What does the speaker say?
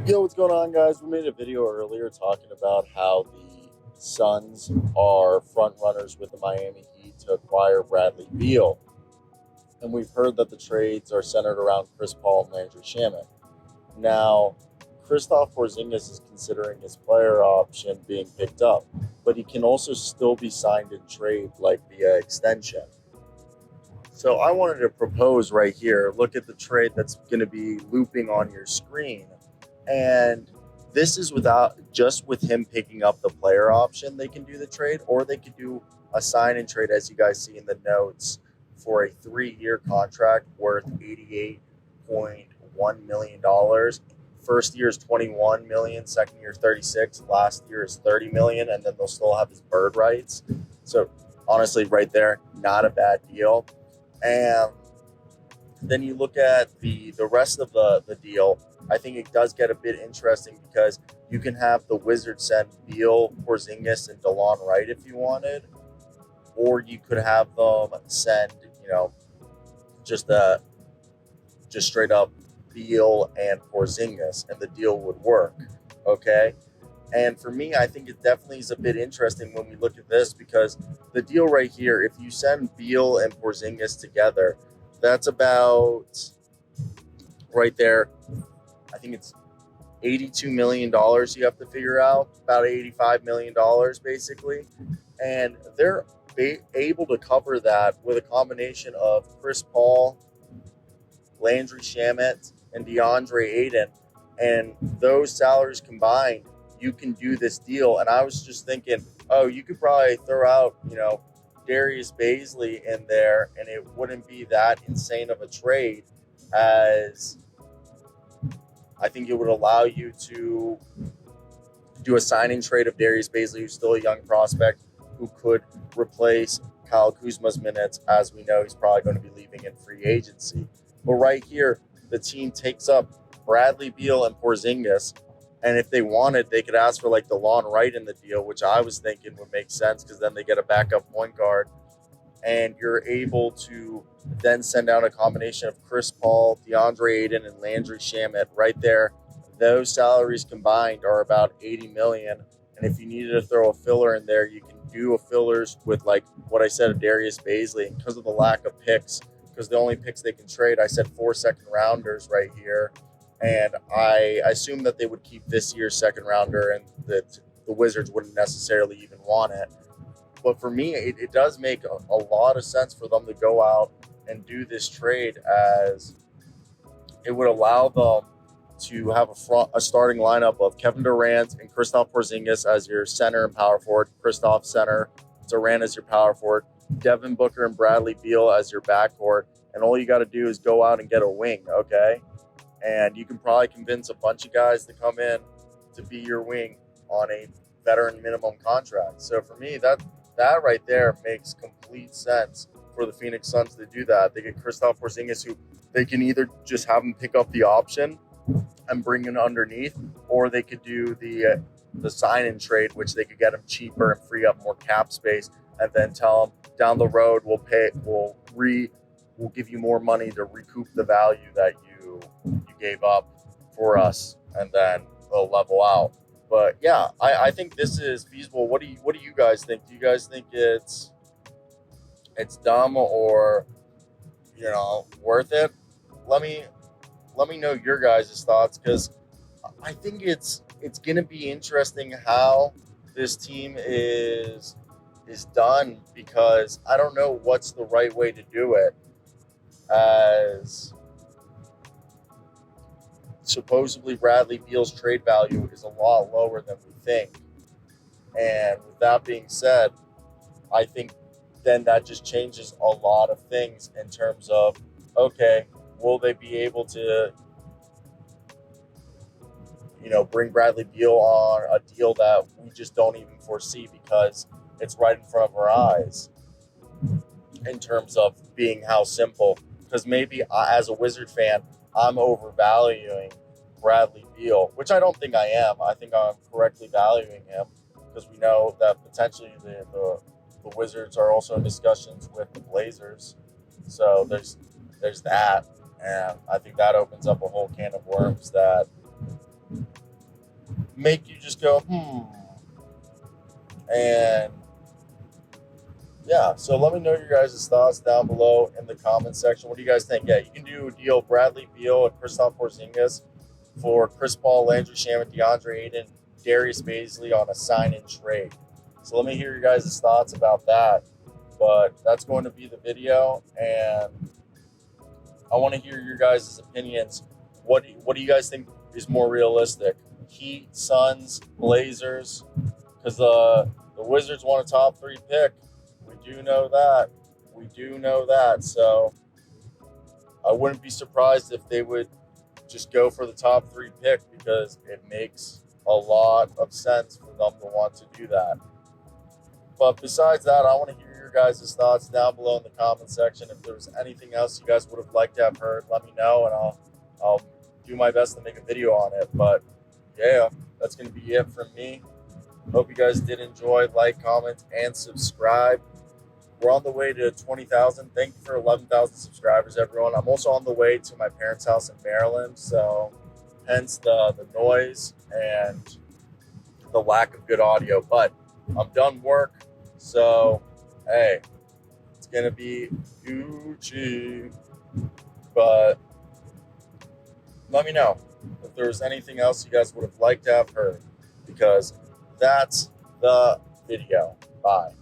Yo, what's going on, guys? We made a video earlier talking about how the Suns are front runners with the Miami Heat to acquire Bradley Beal. And we've heard that the trades are centered around Chris Paul and Landry Shamet. Now, Kristaps Porzingis is considering his player option being picked up, but he can also still be signed in trade, like via extension. So I wanted to propose right here. Look at the trade that's going to be looping on your screen. And this is without just with him picking up the player option, they can do the trade, or they could do a sign and trade, as you guys see in the notes, for a 3-year contract worth $88.1 million. First year is 21 million, second year is 36, last year is 30 million, and then they'll still have his bird rights. So honestly, right there, not a bad deal. And then you look at the rest of the deal. I think it does get a bit interesting because you can have the Wizards send Beal, Porzingis, and DeLon Wright if you wanted, or you could have them send just just straight up Beal and Porzingis, and the deal would work. Okay. And for me, I think it definitely is a bit interesting when we look at this because the deal right here, if you send Beal and Porzingis together, that's about right there. I think it's $82 million you have to figure out, about $85 million basically. And they're able to cover that with a combination of Chris Paul, Landry Shamet, and Deandre Ayton. And those salaries combined, you can do this deal. And I was just thinking, oh, you could probably throw out, Darius Baisley in there, and it wouldn't be that insane of a trade, as I think it would allow you to do a signing trade of Darius Baisley, who's still a young prospect, who could replace Kyle Kuzma's minutes. As we know, he's probably going to be leaving in free agency. But right here, the team takes up Bradley Beal and Porzingis. And if they wanted, they could ask for like DeLon Wright in the deal, which I was thinking would make sense because then they get a backup point guard. And you're able to then send out a combination of Chris Paul, DeAndre Ayton, and Landry Shamet right there. Those salaries combined are about $80 million. And if you needed to throw a filler in there, you can do a fillers with like what I said of Darius Baisley. And because of the lack of picks, because the only picks they can trade, I said 4 second rounders right here. And I assume that they would keep this year's second rounder and that the Wizards wouldn't necessarily even want it. But for me, it does make a lot of sense for them to go out and do this trade, as it would allow them to have a starting lineup of Kevin Durant and Kristaps Porzingis as your center and power forward, Kristaps center, Durant as your power forward, Devin Booker and Bradley Beal as your backcourt, and all you got to do is go out and get a wing, okay? And you can probably convince a bunch of guys to come in to be your wing on a veteran minimum contract. So for me, that right there makes complete sense for the Phoenix Suns to do that. They get Kristaps Porzingis, who they can either just have him pick up the option and bring in underneath, or they could do the sign and trade, which they could get him cheaper and free up more cap space, and then tell him down the road we'll give you more money to recoup the value that you gave up for us, and then they'll level out. But yeah, I think this is feasible. What do you guys think? Do you guys think it's dumb or worth it? Let me know your guys' thoughts, because I think it's gonna be interesting how this team is done, because I don't know what's the right way to do it, as supposedly Bradley Beal's trade value is a lot lower than we think. And with that being said, I think then that just changes a lot of things in terms of, okay, will they be able to, bring Bradley Beal on a deal that we just don't even foresee because it's right in front of our eyes, in terms of being how simple. Because maybe as a Wizard fan, I'm overvaluing Bradley Beal, which I don't think I am. I think I'm correctly valuing him, because we know that potentially the Wizards are also in discussions with the Blazers. So there's that, and I think that opens up a whole can of worms that make you just go, And yeah, so let me know your guys' thoughts down below in the comment section. What do you guys think? Yeah, you can do a deal Bradley Beal and Kristaps Porzingis for Chris Paul, Landry, Shamet, Deandre, Ayton, Darius Baisley on a sign-in trade. So let me hear your guys' thoughts about that. But that's going to be the video, and I want to hear your guys' opinions. What do you guys think is more realistic? Heat, Suns, Blazers? Because the Wizards want a top 3 pick. We do know that. So I wouldn't be surprised if they would just go for the top 3 pick, because it makes a lot of sense for them to want to do that. But besides that, I want to hear your guys' thoughts down below in the comment section. If there was anything else you guys would have liked to have heard, let me know, and I'll do my best to make a video on it. But yeah, that's going to be it from me. Hope you guys did enjoy. Like, comment, and subscribe. We're on the way to 20,000. Thank you for 11,000 subscribers, everyone. I'm also on the way to my parents' house in Maryland, so hence the noise and the lack of good audio. But I'm done work, so hey, it's gonna be Gucci. But let me know if there's anything else you guys would have liked to have heard, because that's the video. Bye.